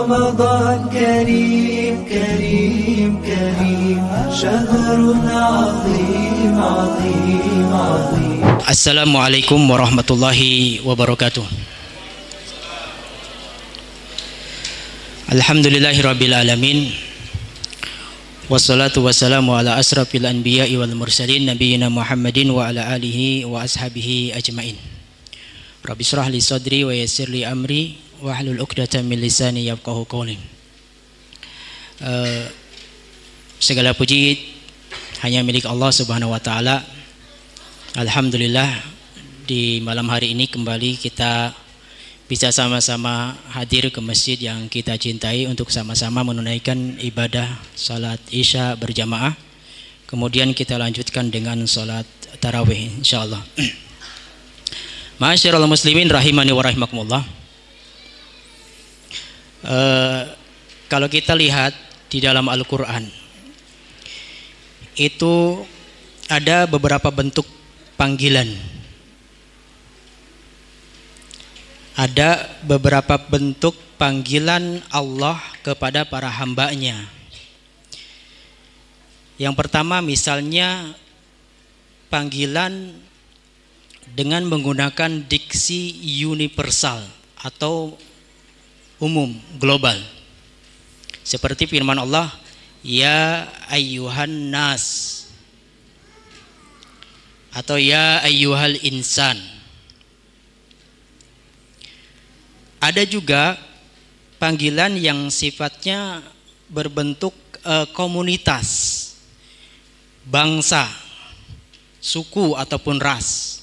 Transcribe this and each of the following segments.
رمضان كريم كريم كريم شهر عظيم عظيم عظيم. Assalamualaikum warahmatullahi wabarakatuh. Alhamdulillahirabbil alamin. Wassalatu wassalamu ala asrafil anbiya'i wal mursalin nabiyina Muhammadin wa ala alihi wa ashabihi ajmain. Rabbi shrah li sadri wa yassir li amri wa hlul 'uqdatam min lisani yafqahu qawli. Segala puji hanya milik Allah Subhanahu wa taala. Alhamdulillah, di malam hari ini kembali kita bisa sama-sama hadir ke masjid yang kita cintai untuk sama-sama menunaikan ibadah salat isya berjamaah. Kemudian kita lanjutkan dengan salat tarawih insyaallah. Ma'asyiral muslimin rahimani wa rahimakumullah. Kalau kita lihat di dalam Al-Quran itu ada beberapa bentuk panggilan. Ada beberapa bentuk panggilan Allah kepada para hambanya. Yang pertama misalnya panggilan dengan menggunakan diksi universal atau umum, global. Seperti firman Allah, ya ayyuhan nas, atau ya ayyuhal insan. Ada juga panggilan yang sifatnya berbentuk komunitas, bangsa, suku ataupun ras.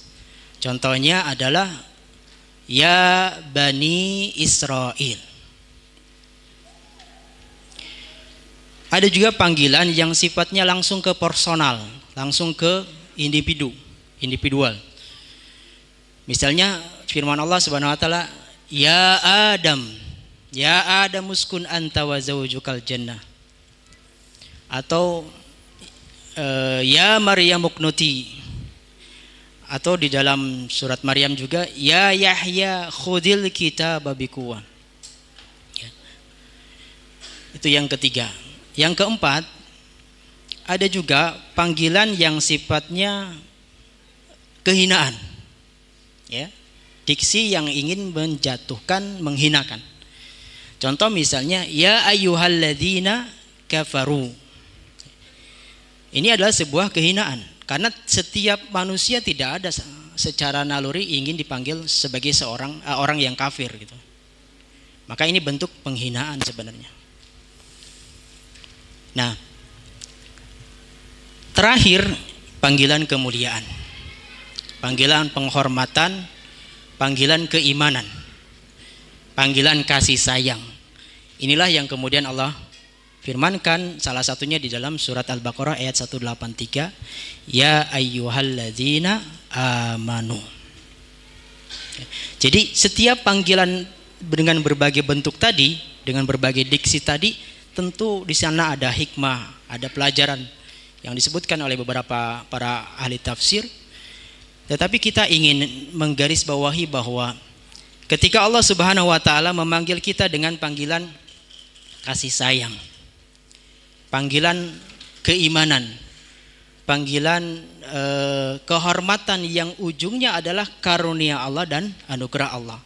Contohnya adalah ya Bani Israel. Ada juga panggilan yang sifatnya langsung ke personal, langsung ke individual. Misalnya firman Allah Subhanahu wa taala, ya Adam uskun anta wa zawjukal jannah. Atau ya Maryam uqnuti. Atau di dalam surat Maryam juga, ya Yahya khudil kitaba biquwwah. Ya. Itu yang ketiga. Yang keempat, ada juga panggilan yang sifatnya kehinaan. Ya. Diksi yang ingin menjatuhkan, menghinakan. Contoh misalnya, ya ayyuhalladzina kafaru. Ini adalah sebuah kehinaan. Karena setiap manusia tidak ada secara naluri ingin dipanggil sebagai orang yang kafir gitu. Maka ini bentuk penghinaan sebenarnya. Nah, terakhir panggilan kemuliaan, panggilan penghormatan, panggilan keimanan, panggilan kasih sayang. Inilah yang kemudian Allah firmankan, salah satunya di dalam surat Al-Baqarah ayat 183, ya ayyuhalladzina amanu. Jadi setiap panggilan dengan berbagai bentuk tadi, dengan berbagai diksi tadi, tentu di sana ada hikmah, ada pelajaran yang disebutkan oleh beberapa para ahli tafsir. Tetapi kita ingin menggarisbawahi bahwa ketika Allah Subhanahu wa taala memanggil kita dengan panggilan kasih sayang, panggilan keimanan, panggilan kehormatan yang ujungnya adalah karunia Allah dan anugerah Allah.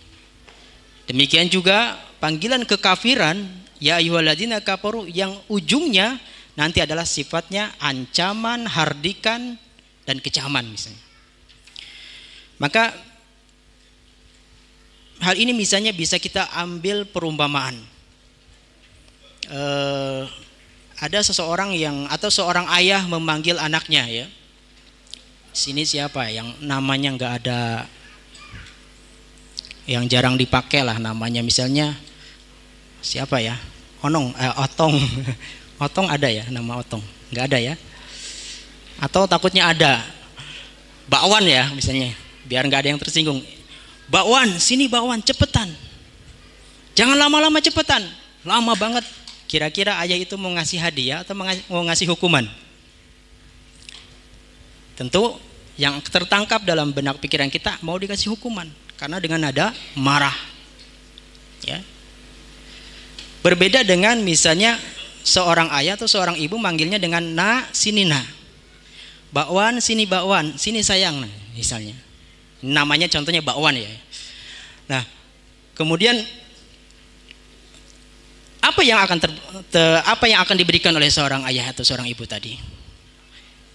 Demikian juga panggilan kekafiran, ya ayyuhalladzina kafaru, yang ujungnya nanti adalah sifatnya ancaman, hardikan, dan kecaman misalnya. Maka hal ini misalnya bisa kita ambil perumpamaan. Ada seseorang atau seorang ayah memanggil anaknya, ya. Sini siapa yang namanya nggak ada, yang jarang dipakai lah namanya, misalnya siapa ya? Otong. Otong ada ya, nama Otong? Nggak ada ya? Atau takutnya ada Bakwan ya misalnya, biar nggak ada yang tersinggung. Bakwan, sini Bakwan, cepetan. Jangan lama-lama, cepetan. Lama banget. Kira-kira ayah itu mau ngasih hadiah atau mau ngasih hukuman? Tentu yang tertangkap dalam benak pikiran kita mau dikasih hukuman, karena dengan nada marah. Ya. Berbeda dengan misalnya seorang ayah atau seorang ibu manggilnya dengan na, sini na. Bakwan, sini sayang, nah, misalnya. Namanya contohnya bakwan ya. Nah, kemudian apa yang akan diberikan oleh seorang ayah atau seorang ibu tadi?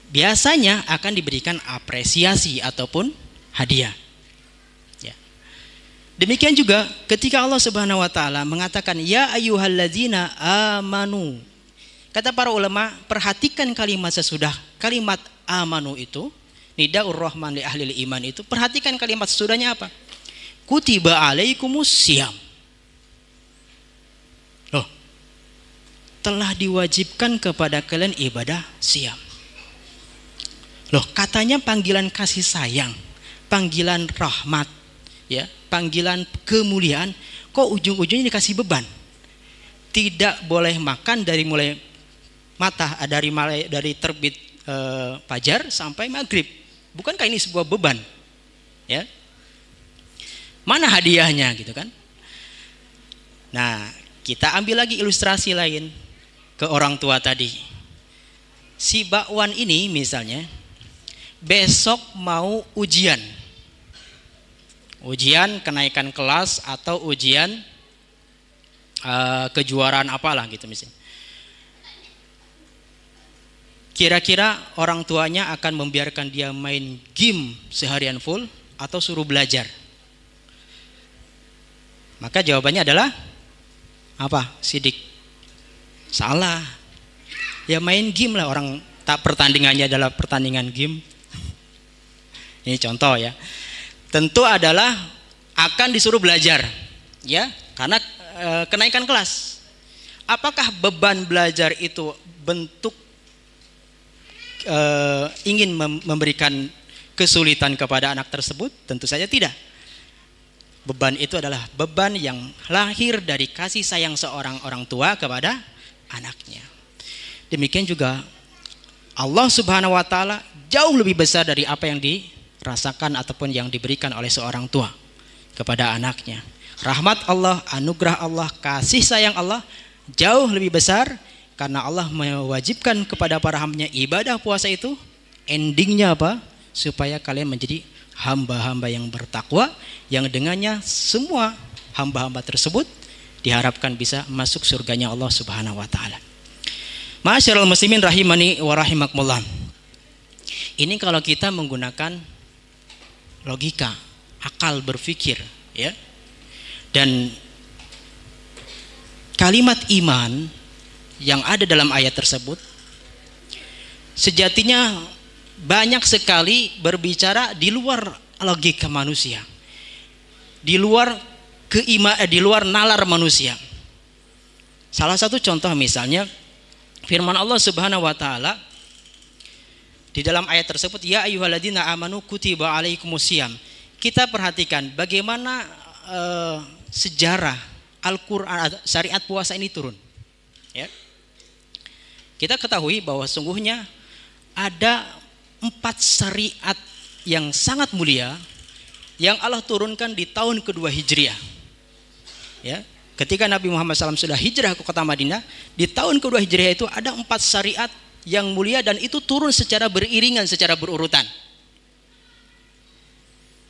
Biasanya akan diberikan apresiasi ataupun hadiah. Ya. Demikian juga ketika Allah Subhanahu wa taala mengatakan ya ayyuhalladzina amanu. Kata para ulama, perhatikan kalimat sesudah kalimat amanu itu, nidaur rahman li ahlil iman itu, perhatikan kalimat sesudahnya apa? Kutiba alaikumus syiyam. Loh, telah diwajibkan kepada kalian ibadah syiyam. Loh, katanya panggilan kasih sayang, panggilan rahmat, ya, panggilan kemuliaan, kok ujung-ujungnya dikasih beban? Tidak boleh makan dari dari terbit fajar sampai maghrib. Bukankah ini sebuah beban? Ya. Mana hadiahnya gitu kan? Nah, kita ambil lagi ilustrasi lain ke orang tua tadi. Si bakwan ini misalnya besok mau ujian kenaikan kelas atau ujian kejuaraan apalah gitu misalnya. Kira-kira orang tuanya akan membiarkan dia main game seharian full atau suruh belajar? Maka jawabannya adalah apa? Sidik. Salah. Ya main game lah, orang tak pertandingannya adalah pertandingan game. Ini contoh ya. Tentu adalah akan disuruh belajar, ya, karena kenaikan kelas. Apakah beban belajar itu bentuk ingin memberikan kesulitan kepada anak tersebut? Tentu saja tidak. Beban itu adalah beban yang lahir dari kasih sayang seorang orang tua kepada anaknya. Demikian juga Allah Subhanahu wa taala jauh lebih besar dari apa yang dirasakan ataupun yang diberikan oleh seorang tua kepada anaknya. Rahmat Allah, anugerah Allah, kasih sayang Allah jauh lebih besar karena Allah mewajibkan kepada para hambanya ibadah puasa itu. Endingnya apa? Supaya kalian menjadi hamba-hamba yang bertakwa, yang dengannya semua hamba-hamba tersebut diharapkan bisa masuk surganya Allah Subhanahu wa taala. Ma'asyiral muslimin rahimani wa rahimakumullah. Ini kalau kita menggunakan logika, akal berpikir, ya. Dan kalimat iman yang ada dalam ayat tersebut sejatinya banyak sekali berbicara di luar logika manusia, di luar nalar manusia. Salah satu contoh misalnya firman Allah Subhanahu wa taala di dalam ayat tersebut, ya ayyuhalladzina amanu kutiba alaikumusiyam. Kita perhatikan bagaimana sejarah Al-Qur'an, syariat puasa ini turun. Ya. Kita ketahui bahwa sungguhnya ada 4 syariat yang sangat mulia yang Allah turunkan di tahun kedua Hijriah. Ya, ketika Nabi Muhammad SAW sudah hijrah ke kota Madinah, di tahun kedua Hijriah itu ada 4 syariat yang mulia dan itu turun secara beriringan, secara berurutan.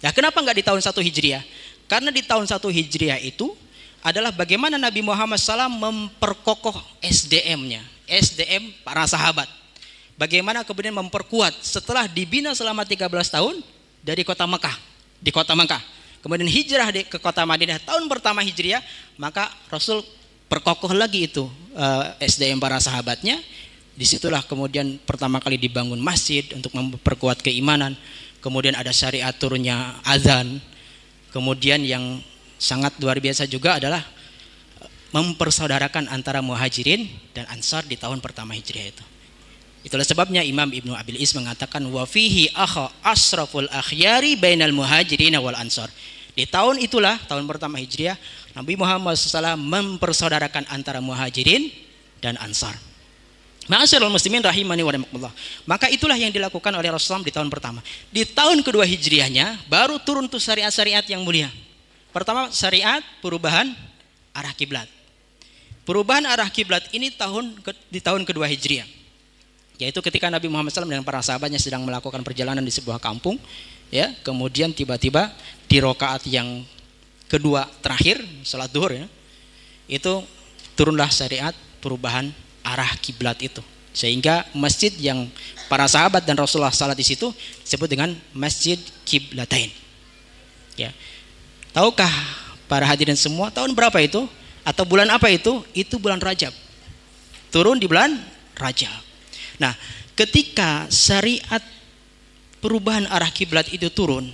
Nah, kenapa nggak di tahun 1 Hijriah? Karena di tahun 1 Hijriah itu adalah bagaimana Nabi Muhammad SAW memperkokoh SDM-nya, SDM para sahabat. Bagaimana kemudian memperkuat setelah dibina selama 13 tahun dari kota Mekah, di kota Mekah. Kemudian hijrah ke kota Madinah tahun pertama Hijriah, maka Rasul perkokoh lagi itu SDM para sahabatnya. Disitulah kemudian pertama kali dibangun masjid untuk memperkuat keimanan. Kemudian ada syariat turunnya azan. Kemudian yang sangat luar biasa juga adalah mempersaudarakan antara muhajirin dan ansar di tahun pertama Hijriah itu. Itulah sebabnya Imam Ibnu Abil Is mengatakan wa fihi akha asraful akhyari bainal muhajirin wal ansar. Di tahun itulah, tahun pertama Hijriah, Nabi Muhammad SAW mempersaudarakan antara muhajirin dan ansar. Ma'asyiral muslimin rahimani wa rahimakumullah. Maka itulah yang dilakukan oleh Rasulullah di tahun pertama. Di tahun kedua Hijriahnya baru turun tuh syariat-syariat yang mulia. Pertama syariat perubahan arah kiblat. perubahan arah kiblat ini di tahun kedua Hijriah, yaitu ketika Nabi Muhammad SAW dan para sahabatnya sedang melakukan perjalanan di sebuah kampung, ya, kemudian tiba-tiba di rakaat yang kedua terakhir salat zuhur, ya, itu turunlah syariat perubahan arah kiblat itu, sehingga masjid yang para sahabat dan Rasulullah salat di situ disebut dengan Masjid Kiblatain. Ya, tahukah para hadirin semua tahun berapa itu atau bulan apa itu? Itu bulan Rajab. Turun di bulan Rajab. Nah, ketika syariat perubahan arah kiblat itu turun,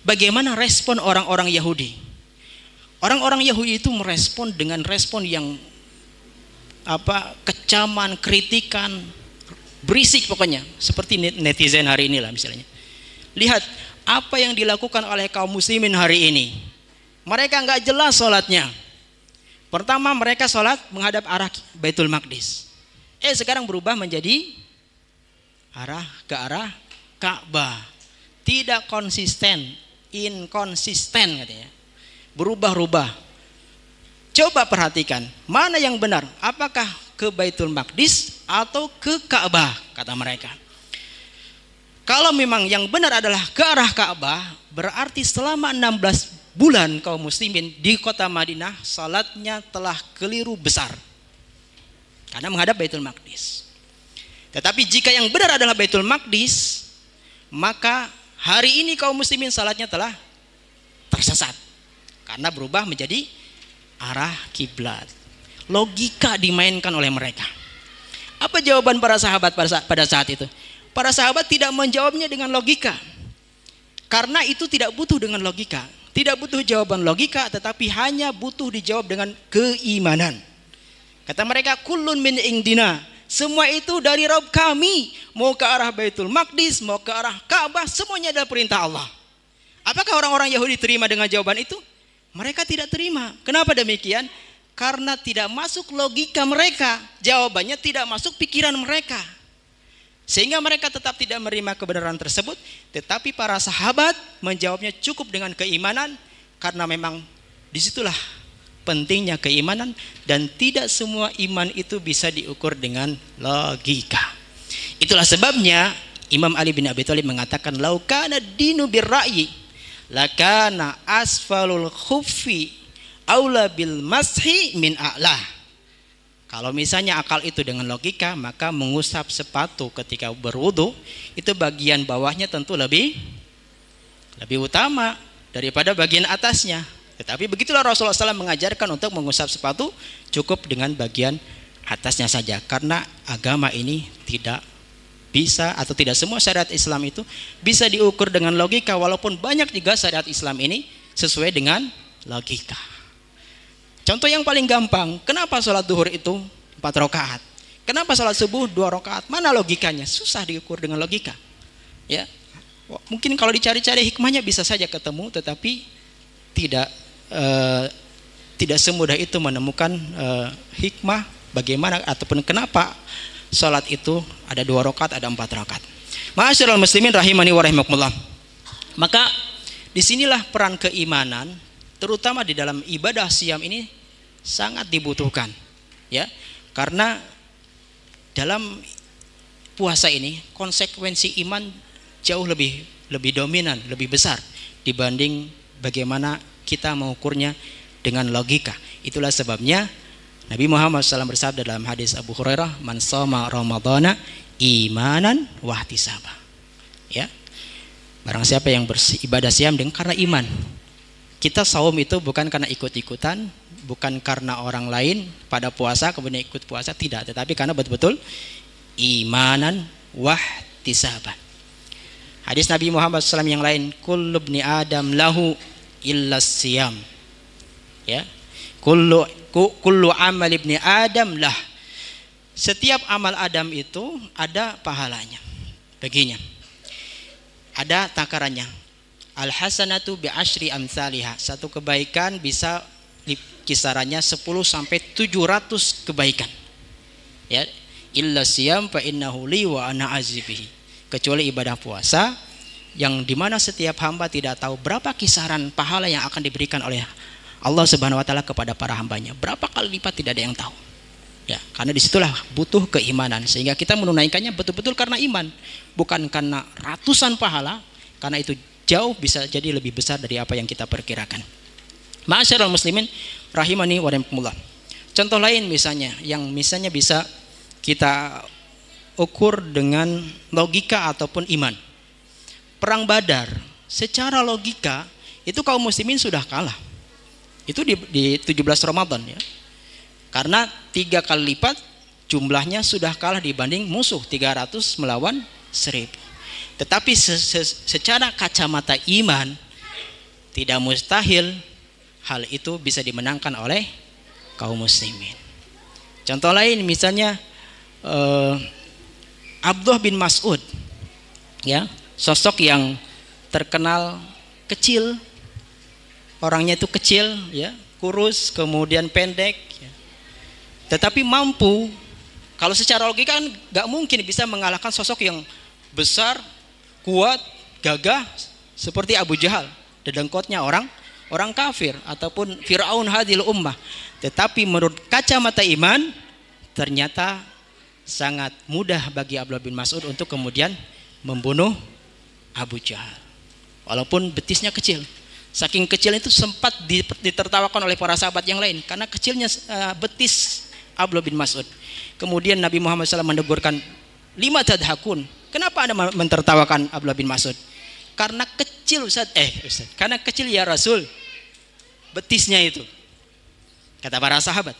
bagaimana respon orang-orang Yahudi? Orang-orang Yahudi itu merespon dengan respon yang kecaman, kritikan, berisik pokoknya, seperti netizen hari ini lah misalnya. Lihat apa yang dilakukan oleh kaum muslimin hari ini. Mereka nggak jelas sholatnya. Pertama mereka sholat menghadap arah Baitul Maqdis. Sekarang berubah menjadi ke arah Ka'bah. Tidak konsisten, inkonsisten katanya. Berubah-ubah. Coba perhatikan, mana yang benar? Apakah ke Baitul Maqdis atau ke Ka'bah kata mereka? Kalau memang yang benar adalah ke arah Ka'bah, berarti selama 16 bulan kaum muslimin di kota Madinah salatnya telah keliru besar karena menghadap Baitul Maqdis. Tetapi jika yang benar adalah Baitul Maqdis, maka hari ini kaum muslimin salatnya telah tersesat karena berubah menjadi arah kiblat. Logika dimainkan oleh mereka. Apa jawaban para sahabat pada saat itu? Para sahabat tidak menjawabnya dengan logika, karena itu tidak butuh dengan logika. Tidak butuh jawaban logika, tetapi hanya butuh dijawab dengan keimanan. Kata mereka, kullun min indina, semua itu dari Rabb kami. Mau ke arah Baitul Maqdis, mau ke arah Ka'bah, semuanya adalah perintah Allah. Apakah orang-orang Yahudi terima dengan jawaban itu? Mereka tidak terima. Kenapa demikian? Karena tidak masuk logika mereka. Jawabannya tidak masuk pikiran mereka. Sehingga mereka tetap tidak menerima kebenaran tersebut. Tetapi para sahabat menjawabnya cukup dengan keimanan, karena memang disitulah pentingnya keimanan, dan tidak semua iman itu bisa diukur dengan logika. Itulah sebabnya Imam Ali bin Abi Thalib mengatakan, lau kana dinu birra'yi lakana asfalul khuffi aula bil mashi min a'lah. Kalau misalnya akal itu dengan logika, maka mengusap sepatu ketika berwudu itu bagian bawahnya tentu lebih utama daripada bagian atasnya. Tetapi begitulah Rasulullah SAW mengajarkan untuk mengusap sepatu cukup dengan bagian atasnya saja, karena agama ini tidak bisa, atau tidak semua syariat Islam itu bisa diukur dengan logika, walaupun banyak juga syariat Islam ini sesuai dengan logika. Contoh yang paling gampang, kenapa sholat duhur itu 4 rakaat? Kenapa sholat subuh 2 rakaat? Mana logikanya? Susah diukur dengan logika. Ya, mungkin kalau dicari-cari hikmahnya bisa saja ketemu, tetapi tidak semudah itu menemukan hikmah bagaimana ataupun kenapa sholat itu ada 2 rakaat, ada 4 rakaat. Ma'asyiral muslimin rahimani wa rahimakumullah. Maka disinilah peran keimanan, terutama di dalam ibadah siam ini sangat dibutuhkan, ya, karena dalam puasa ini konsekuensi iman jauh lebih dominan, lebih besar dibanding bagaimana kita mengukurnya dengan logika. Itulah sebabnya Nabi Muhammad SAW bersabda dalam hadis Abu Hurairah, man shoma ramadhana imanan wahtisaba. Ya, barang siapa yang beribadah siam dengan karena iman. Kita saum itu bukan karena ikut-ikutan, bukan karena orang lain pada puasa kemudian ikut puasa, tidak, tetapi karena betul-betul imanan wahtisaban. Hadis Nabi Muhammad SAW yang lain, kullu ibni adam lahu illa siyam. Ya, kullu amal ibni adam lah. Setiap amal Adam itu ada pahalanya baginya, ada takarannya. Al hasanatu bi asyri amsalihah. Satu kebaikan bisa kisarannya 10 sampai 700 kebaikan. Ya, illa siyam fa innahu li wa ana azibihi. Kecuali ibadah puasa yang dimana setiap hamba tidak tahu berapa kisaran pahala yang akan diberikan oleh Allah Subhanahu wa taala kepada para hambanya. Berapa kali lipat tidak ada yang tahu. Ya, karena disitulah butuh keimanan, sehingga kita menunaikannya betul-betul karena iman, bukan karena ratusan pahala, karena itu jauh bisa jadi lebih besar dari apa yang kita perkirakan. Ma'asyiral muslimin rahimani wa rahimakumullah. Contoh lain misalnya yang misalnya bisa kita ukur dengan logika ataupun iman. Perang Badar, secara logika itu kaum muslimin sudah kalah. Itu di 17 Ramadan ya. Karena 3 kali lipat jumlahnya sudah kalah dibanding musuh, 300 melawan 1000. Tetapi secara kacamata iman tidak mustahil hal itu bisa dimenangkan oleh kaum muslimin. Contoh lain misalnya Abdullah bin Mas'ud, ya, sosok yang terkenal kecil, orangnya itu kecil, ya, kurus, kemudian pendek, ya. Tetapi mampu, kalau secara logika kan nggak mungkin bisa mengalahkan sosok yang besar, kuat, gagah seperti Abu Jahal, dedengkotnya orang kafir ataupun Fir'aun hadil ummah. Tetapi menurut kacamata iman ternyata sangat mudah bagi Abdullah bin Mas'ud untuk kemudian membunuh Abu Jahal. Walaupun betisnya kecil. Saking kecil itu sempat ditertawakan oleh para sahabat yang lain karena kecilnya betis Abdullah bin Mas'ud. Kemudian Nabi Muhammad SAW menegurkan, lima tadhakun, kenapa Anda mentertawakan Abdullah bin Mas'ud? Karena kecil Ustaz, karena kecil ya Rasul, betisnya itu, kata para sahabat.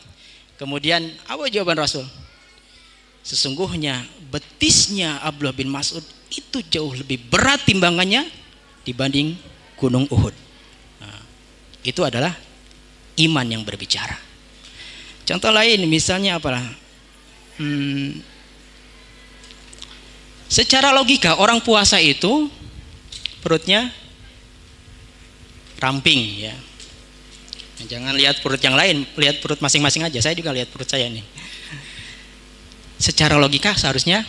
Kemudian apa jawaban Rasul? Sesungguhnya betisnya Abdullah bin Mas'ud itu jauh lebih berat timbangannya dibanding gunung Uhud. Nah, itu adalah iman yang berbicara. Contoh lain misalnya apalah, secara logika orang puasa itu perutnya ramping, ya. Jangan lihat perut yang lain, lihat perut masing-masing aja. Saya juga lihat perut saya nih. Secara logika seharusnya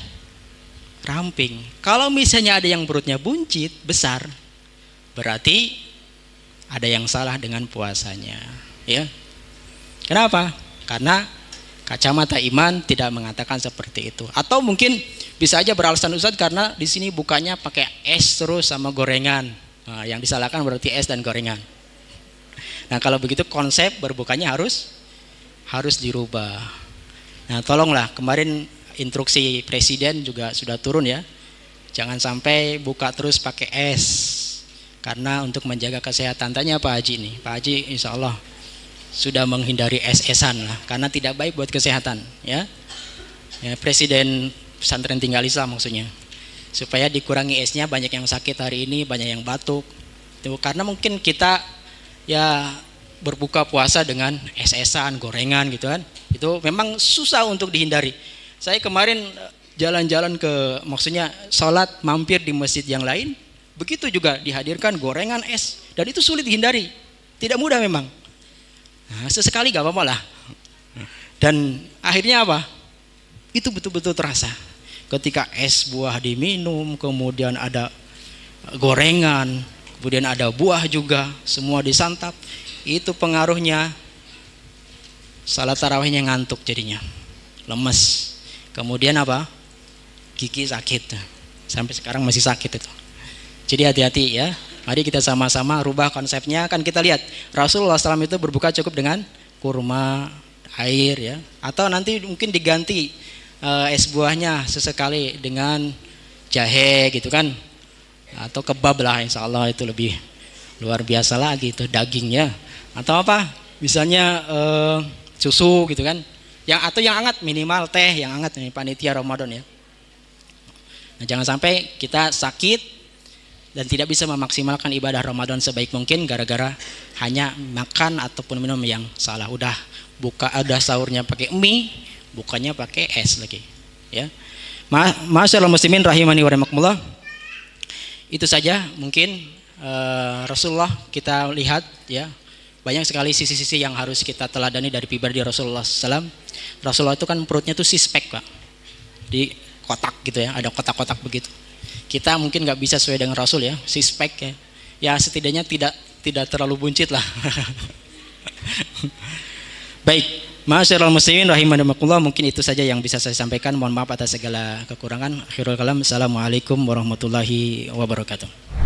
ramping. Kalau misalnya ada yang perutnya buncit, besar, berarti ada yang salah dengan puasanya, ya. Kenapa? Karena kacamata iman tidak mengatakan seperti itu. Atau mungkin bisa aja beralasan Ustadz karena di sini bukanya pakai es terus sama gorengan. Nah, yang disalahkan berarti es dan gorengan. Nah, kalau begitu konsep berbukanya harus dirubah. Nah, tolonglah, kemarin instruksi presiden juga sudah turun ya. Jangan sampai buka terus pakai es. Karena untuk menjaga kesehatan. Tanya Pak Haji nih. Pak Haji insya Allah sudah menghindari es-esan lah, karena tidak baik buat kesehatan, ya. Presiden pesantren tinggal Islam maksudnya, supaya dikurangi esnya, banyak yang sakit hari ini, banyak yang batuk. Itu karena mungkin kita ya berbuka puasa dengan es-esan, gorengan gitu kan. Itu memang susah untuk dihindari. Saya kemarin jalan-jalan maksudnya sholat mampir di masjid yang lain, begitu juga dihadirkan gorengan, es, dan itu sulit dihindari, tidak mudah memang. Nah, sesekali gak apa-apa lah. Dan akhirnya apa? Itu betul-betul terasa. Ketika es buah diminum, kemudian ada gorengan, kemudian ada buah juga, semua disantap. Itu pengaruhnya salat tarawihnya ngantuk jadinya, lemes. Kemudian apa? Gigi sakit. Sampai sekarang masih sakit itu. Jadi hati-hati ya. Mari kita sama-sama rubah konsepnya. Kan kita lihat Rasulullah SAW itu berbuka cukup dengan kurma, air, ya. Atau nanti mungkin diganti es buahnya sesekali dengan jahe gitu kan. Atau kebab lah, insya Allah itu lebih luar biasa lagi itu dagingnya. Atau apa? Misalnya susu gitu kan. Atau yang hangat, minimal teh yang hangat nih panitia Ramadan ya. Nah, jangan sampai kita sakit dan tidak bisa memaksimalkan ibadah Ramadan sebaik mungkin gara-gara hanya makan ataupun minum yang salah. Udah sahurnya pakai mie, bukanya pakai es lagi, ya. Ma'asyiral muslimin rahimani wa rahimakumullah. Itu saja mungkin Rasulullah kita lihat ya, banyak sekali sisi-sisi yang harus kita teladani dari pribadi Rasulullah SAW. Rasulullah itu kan perutnya tuh six-pack Pak, di kotak gitu ya, ada kotak-kotak begitu. Kita mungkin nggak bisa sesuai dengan Rasul ya, six-pack ya. Ya setidaknya tidak terlalu buncit lah. Baik, ma'asyiral muslimin rahimakumullah, mungkin itu saja yang bisa saya sampaikan. Mohon maaf atas segala kekurangan. Akhirul kalam. Assalamualaikum warahmatullahi wabarakatuh.